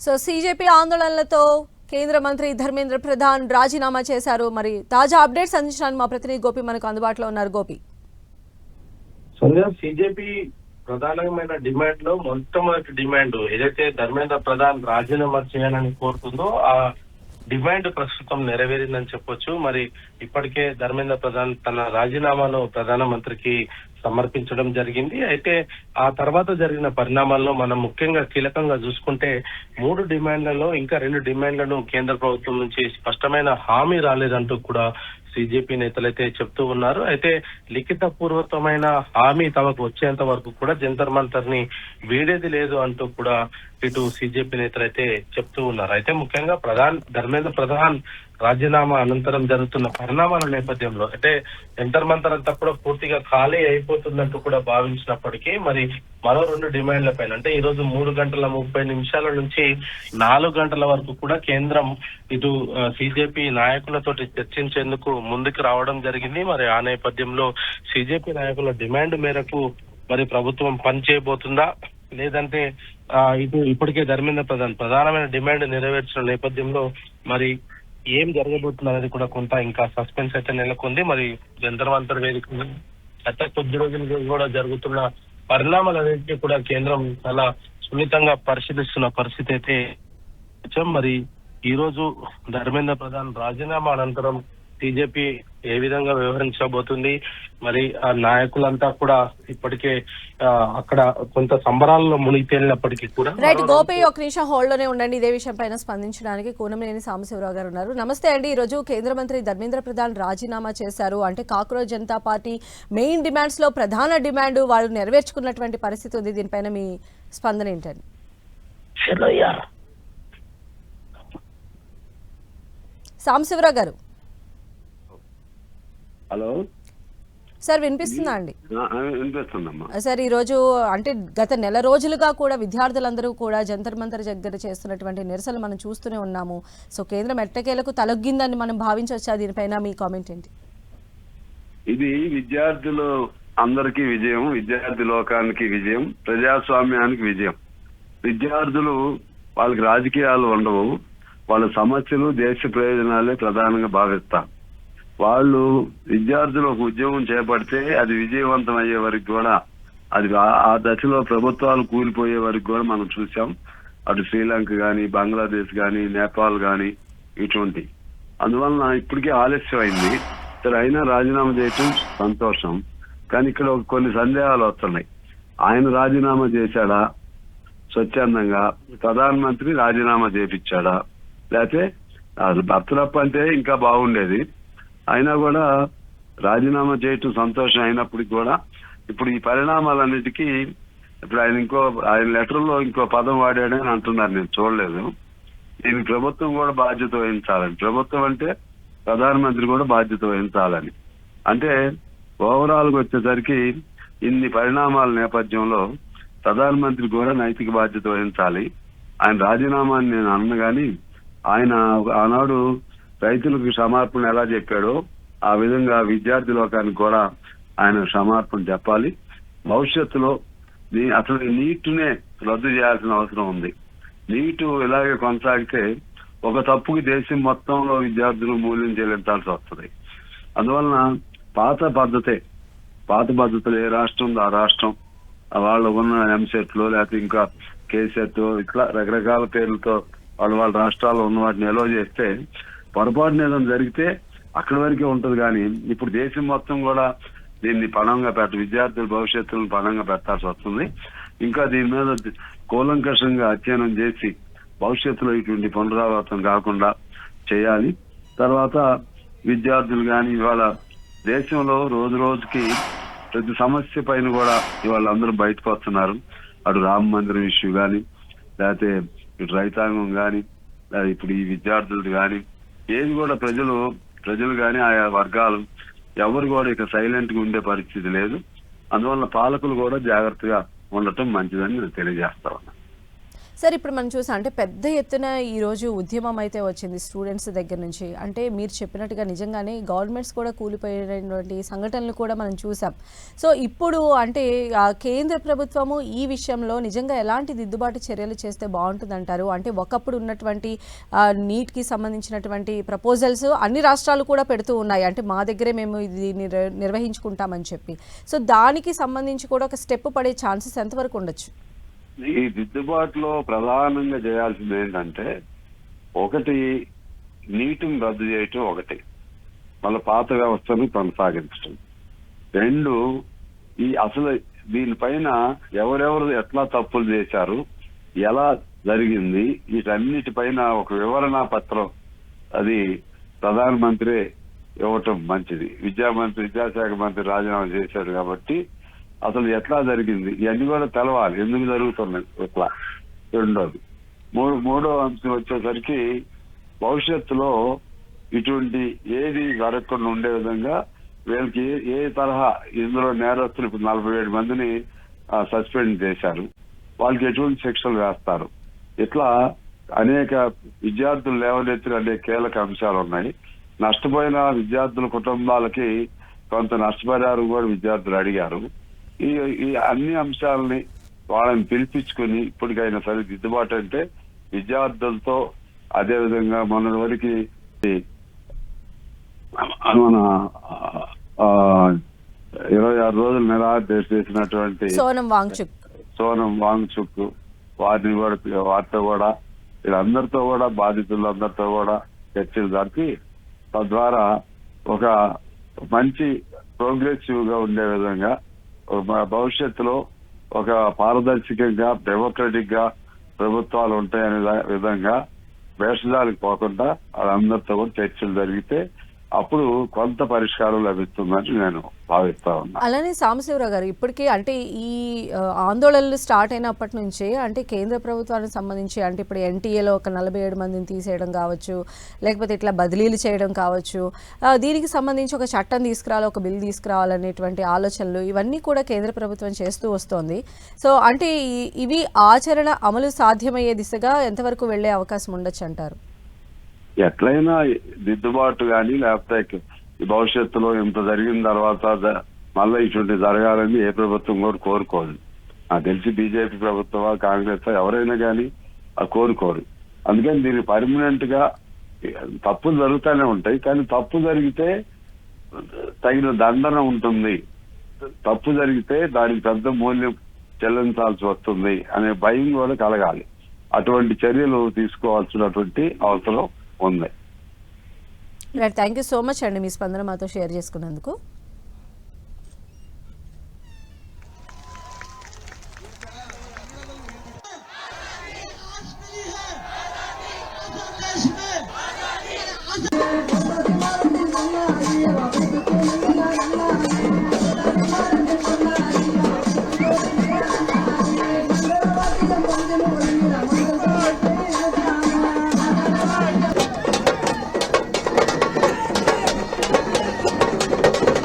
So CJP ఆందోళనలతో కేంద్ర మంత్రి ధర్మేంద్ర ప్రధాన్ రాజీనామా చేశారు. మరి తాజా అప్డేట్స్ అందించడానికి మా ప్రతినిధి గోపి మనకు అందుబాటులో ఉన్నారు. గోపి, సంధ్య, సిజేపీ ప్రధానమైన డిమాండ్ లో మొట్టమొదటి డిమాండ్ ఏదైతే ధర్మేంద్ర ప్రధాన్ రాజీనామా చేయాలని కోరుతుందో ఆ డిమాండ్ ప్రస్తుతం నెరవేరిందని చెప్పొచ్చు. మరి ఇప్పటికే ధర్మేంద్ర ప్రధాన్ తన రాజీనామాను ప్రధానమంత్రికి సమర్పించడం జరిగింది. అయితే ఆ తర్వాత జరిగిన పరిణామాల్లో మనం ముఖ్యంగా కీలకంగా చూసుకుంటే 3 డిమాండ్లలో ఇంకా 2 డిమాండ్లను కేంద్ర ప్రభుత్వం నుంచి స్పష్టమైన హామీ రాలేదంటూ కూడా సిజేపీ నేతలైతే చెప్తూ ఉన్నారు. అయితే లిఖిత పూర్వకమైన హామీ తమకు వచ్చేంత వరకు కూడా జంతర్ మంతర్ ని వీడేది లేదు అంటూ కూడా ఇటు సిజేపీ నేతలైతే చెప్తూ ఉన్నారు. అయితే ముఖ్యంగా ధర్మేంద్ర ప్రధాన్ రాజీనామా అనంతరం జరుగుతున్న పరిణామాల నేపథ్యంలో అంటే జంతర్ మంతర్ అంతా కూడా పూర్తిగా ఖాళీ అయిపోతుందంటూ కూడా భావించినప్పటికీ మరి మరో 2 డిమాండ్ల పైన అంటే ఈ రోజు 3:30 నుంచి 4 గంటల వరకు కూడా కేంద్రం ఇటు సిజేపీ నాయకులతోటి చర్చించేందుకు ముందుకు రావడం జరిగింది. మరి ఆ నేపథ్యంలో సిజేపీ నాయకుల డిమాండ్ మేరకు మరి ప్రభుత్వం పనిచేయబోతుందా లేదంటే ఇటు ఇప్పటికే ధర్మేంద్ర ప్రధాన్ ప్రధానమైన డిమాండ్ నెరవేర్చిన నేపథ్యంలో మరి ఏం జరగబోతుంది అనేది కూడా కొంత ఇంకా సస్పెన్స్ అయితే నెలకొంది. మరి జంతర్ మంతర్ వేదిక గత కొద్ది రోజులుగా కూడా జరుగుతున్న పరిణామాలన్నింటినీ కూడా కేంద్రం చాలా సున్నితంగా పరిశీలిస్తున్న పరిస్థితి అయితే. మరి ఈ రోజు ధర్మేంద్ర ప్రధాన్ రాజీనామా అనంతరం సిజేపీ ఏ విధంగా వ్యవహరించబోతుంది, మరి ఆ నాయకులంతా కూడా ఇప్పటికే అక్కడ కొంత సంబరాల్లో మునిగి తేలినప్పటికీ కూడా. రైట్ గోపి, ఒక నిమిషం హోల్డ్ లోనే ఉండండి. ఇదే విషయం పైన స్పందించడానికి కూనంనేని సాంబశివరావు గారు ఉన్నారు. నమస్తే అండి. ఈ రోజు కేంద్ర మంత్రి ధర్మేంద్ర ప్రధాన్ రాజీనామా చేశారు. అంటే cockroach Janata party main demands లో ప్రధాన డిమాండ్ వాళ్ళు నెరవేర్చుకున్నటువంటి పరిస్థితి ఉంది. దీనిపైన మీ స్పందన ఏంటండి? సాంబశివరావు గారు, హలో సార్ వినిపిస్తుందా అండి? వినిపిస్తుందమ్మా. సార్, ఈ రోజు అంటే గత నెల రోజులుగా కూడా విద్యార్థులందరూ కూడా జంతర్ మంతర్ దగ్గర చేస్తున్నటువంటి నిరసనలు మనం చూస్తూనే ఉన్నాము. సో కేంద్రం ఎట్టకేలకు తలొగ్గిందని మనం భావించవచ్చా? దీనిపైన మీ కామెంట్ ఏంటి? ఇది విద్యార్థులు అందరికీ విజయం, విద్యార్థి లోకానికి విజయం, ప్రజాస్వామ్యానికి విజయం. విద్యార్థులు వాళ్ళకి రాజకీయాలు ఉండవు, వాళ్ళ సమస్యలు దేశ ప్రయోజనాలే ప్రధానంగా భావిస్తారు. వాళ్ళు విద్యార్థులు ఒక ఉద్యమం చేపడితే అది విజయవంతం అయ్యే వరకు కూడా అది ఆ దశలో ప్రభుత్వాలు కూలిపోయే వరకు కూడా మనం చూసాం. అటు శ్రీలంక కానీ, బంగ్లాదేశ్ కానీ, నేపాల్ కానీ ఇటువంటి. అందువలన ఇప్పటికే ఆలస్యం అయింది. సరే, అయినా రాజీనామా చేయటం సంతోషం. కానీ ఇక్కడ కొన్ని సందేహాలు వస్తున్నాయి. ఆయన రాజీనామా చేశాడా స్వచ్ఛందంగా, ప్రధానమంత్రి రాజీనామా చేపించాడా, లేకపోతే భర్తరప్ప అంటే ఇంకా బాగుండేది. అయినా కూడా రాజీనామా చేయటం సంతోషం అయినప్పటికీ కూడా ఇప్పుడు ఈ పరిణామాలన్నిటికీ ఇప్పుడు ఆయన లెటర్లో ఇంకో పదం వాడాడని అంటున్నారు. నేను చూడలేదు. దీనికి ప్రభుత్వం కూడా బాధ్యత వహించాలని, ప్రభుత్వం అంటే ప్రధానమంత్రి కూడా బాధ్యత వహించాలని. అంటే ఓవరాల్ గా వచ్చేసరికి ఇన్ని పరిణామాల నేపథ్యంలో ప్రధానమంత్రి కూడా నైతిక బాధ్యత వహించాలి. ఆయన రాజీనామాని నేను అన్న గాని ఆయన ఆనాడు రైతులకు క్షమార్పణ ఎలా చెప్పాడో ఆ విధంగా విద్యార్థి లోకానికి కూడా ఆయన క్షమార్పణ చెప్పాలి. భవిష్యత్తులో అసలు నీటునే రద్దు చేయాల్సిన అవసరం ఉంది. నీటు ఇలాగే కొనసాగితే ఒక తప్పుకి దేశం మొత్తంలో విద్యార్థులు మూల్యం చెల్లించాల్సి వస్తుంది. అందువలన పాత పద్ధతులు ఏ రాష్ట్రం ఉందో ఆ రాష్ట్రం వాళ్ళు ఉన్న ఎంసెట్లో లేకపోతే ఇంకా కేసెట్ ఇట్లా రకరకాల పేర్లతో వాళ్ళ రాష్ట్రాల్లో ఉన్న వాటిని ఎలో చేస్తే పొరపాటున ఏదైనా జరిగితే అక్కడి వరకే ఉంటది. కానీ ఇప్పుడు దేశం మొత్తం కూడా దీన్ని పణంగా విద్యార్థుల భవిష్యత్తులను పణంగా పెట్టాల్సి వస్తుంది. ఇంకా దీని మీద కూలంకషంగా అధ్యయనం చేసి భవిష్యత్తులో ఇటువంటి పునరావృతం కాకుండా చేయాలి. తర్వాత విద్యార్థులు కానీ ఇవాళ దేశంలో రోజు రోజుకి ప్రతి సమస్య పైన కూడా ఇవాళ అందరూ బయటకు వస్తున్నారు. అటు రామ మందిరం ఇష్యూ కానీ, లేకపోతే ఇటు రైతాంగం కానీ, ఇప్పుడు ఈ విద్యార్థులు కానీ, ఏది కూడా ప్రజలు కానీ ఆయా వర్గాలు ఎవరు కూడా ఇక సైలెంట్ గా ఉండే పరిస్థితి లేదు. అందువల్ల పాలకులు కూడా జాగ్రత్తగా ఉండటం మంచిదని నేను తెలియజేస్తా ఉన్నా. సార్ ఇప్పుడు మనం చూసాం అంటే పెద్ద ఎత్తున ఈరోజు ఉద్యమం అయితే వచ్చింది స్టూడెంట్స్ దగ్గర నుంచి. అంటే మీరు చెప్పినట్టుగా నిజంగానే గవర్నమెంట్స్ కూడా కూలిపోయినటువంటి సంఘటనలు కూడా మనం చూసాం. సో ఇప్పుడు అంటే కేంద్ర ప్రభుత్వము ఈ విషయంలో నిజంగా ఎలాంటి దిద్దుబాటు చర్యలు చేస్తే బాగుంటుందంటారు? అంటే ఒకప్పుడు ఉన్నటువంటి నీట్కి సంబంధించినటువంటి ప్రపోజల్స్ అన్ని రాష్ట్రాలు కూడా పెడుతూ ఉన్నాయి, అంటే మా దగ్గరే మేము ఇది నిర్వహించుకుంటామని చెప్పి. సో దానికి సంబంధించి కూడా ఒక స్టెప్ పడే ఛాన్సెస్ ఎంతవరకు ఉండొచ్చు? ఈ దిద్దుబాటులో ప్రధానంగా చేయాల్సింది ఏంటంటే, ఒకటి నీటిని రద్దు చేయటం, ఒకటి మళ్ళీ పాత వ్యవస్థను కొనసాగించడం, రెండు ఈ అసలు దీనిపైన ఎవరెవరు ఎట్లా తప్పులు చేశారు, ఎలా జరిగింది, వీటన్నిటిపైన ఒక వివరణ పత్రం అది ప్రధానమంత్రి ఇవ్వటం మంచిది. విద్యాశాఖ మంత్రి రాజీనామా చేశాడు కాబట్టి అసలు ఎట్లా జరిగింది ఇవన్నీ కూడా తెలవాలి, ఎందుకు జరుగుతున్నాయి ఇట్లా. రెండోది, మూడో అంశం వచ్చేసరికి భవిష్యత్తులో ఇటువంటి ఏది జరగకుండా ఉండే విధంగా వీళ్ళకి ఏ తరహా ఇందులో నేరస్తులు ఇప్పుడు 47 మందిని సస్పెండ్ చేశారు, వాళ్ళకి ఎటువంటి శిక్షలు వేస్తారు, ఇట్లా అనేక విద్యార్థులు లేవనెత్తిన అనేక కీలక అంశాలు ఉన్నాయి. నష్టపోయిన విద్యార్థుల కుటుంబాలకి కొంత నష్టపరిహారం కూడా విద్యార్థులు అడిగారు. ఈ అన్ని అంశాలని వాళ్ళని పిలిపించుకుని ఇప్పటికైనా సరే దిద్దుబాటు అంటే విద్యార్థులతో, అదేవిధంగా మొన్నటి వరకు మన 26 రోజులు నిరాహార చేసినటువంటి సోనం వాంగ్చుక్ వారితో కూడా వీళ్ళందరితో కూడా బాధితులందరితో కూడా చర్చలు జరిపి తద్వారా ఒక మంచి ప్రోగ్రెసివ్ గా ఉండే విధంగా భవిష్యత్తులో ఒక పారదర్శకంగా డెమోక్రటిక్ గా ప్రభుత్వాలు ఉంటాయనే విధంగా వేషధాలకు పోకుండా వాళ్ళందరితో కూడా చర్చలు జరిగితే అప్పుడు కొంత పరిష్కారం లభిస్తుందని నేను భావిస్తా ఉన్నా. అలానే సాంబశివరావు గారు, ఇప్పటికీ అంటే ఈ ఆందోళనలు స్టార్ట్ అయినప్పటి నుంచే అంటే కేంద్ర ప్రభుత్వానికి సంబంధించి అంటే ఇప్పుడు ఎన్టీఏలో ఒక 47 మందిని తీసేయడం కావచ్చు, లేకపోతే ఇట్లా బదిలీలు చేయడం కావచ్చు, దీనికి సంబంధించి ఒక చట్టం తీసుకురావాలి, ఒక బిల్ తీసుకురావాలనేటువంటి ఆలోచనలు ఇవన్నీ కూడా కేంద్ర ప్రభుత్వం చేస్తూ వస్తోంది. సో అంటే ఇవి ఆచరణ అమలు సాధ్యమయ్యే దిశగా ఎంతవరకు వెళ్లే అవకాశం ఉండొచ్చు అంటారు? ఎట్లయినా దిద్దుబాటు కానీ లేకపోతే భవిష్యత్తులో ఇంత జరిగిన తర్వాత మళ్ళీ ఇటువంటి జరగాలని ఏ ప్రభుత్వం కూడా కోరుకోదు. నాకు తెలిసి బీజేపీ ప్రభుత్వమా కాంగ్రెస్ ఎవరైనా కానీ కోరుకోరు. అందుకని దీన్ని పర్మనెంట్ గా తప్పులు జరుగుతూనే ఉంటాయి, కానీ తప్పు జరిగితే తగిన దండన ఉంటుంది, తప్పు జరిగితే దానికి పెద్ద మూల్యం చెల్లించాల్సి వస్తుంది అనే భయం కూడా కలగాలి. అటువంటి చర్యలు తీసుకోవాల్సినటువంటి అవసరం ఉంది. థ్యాంక్ యూ సో మచ్ అండి, మీ స్పందన మాతో షేర్ చేసుకున్నందుకు.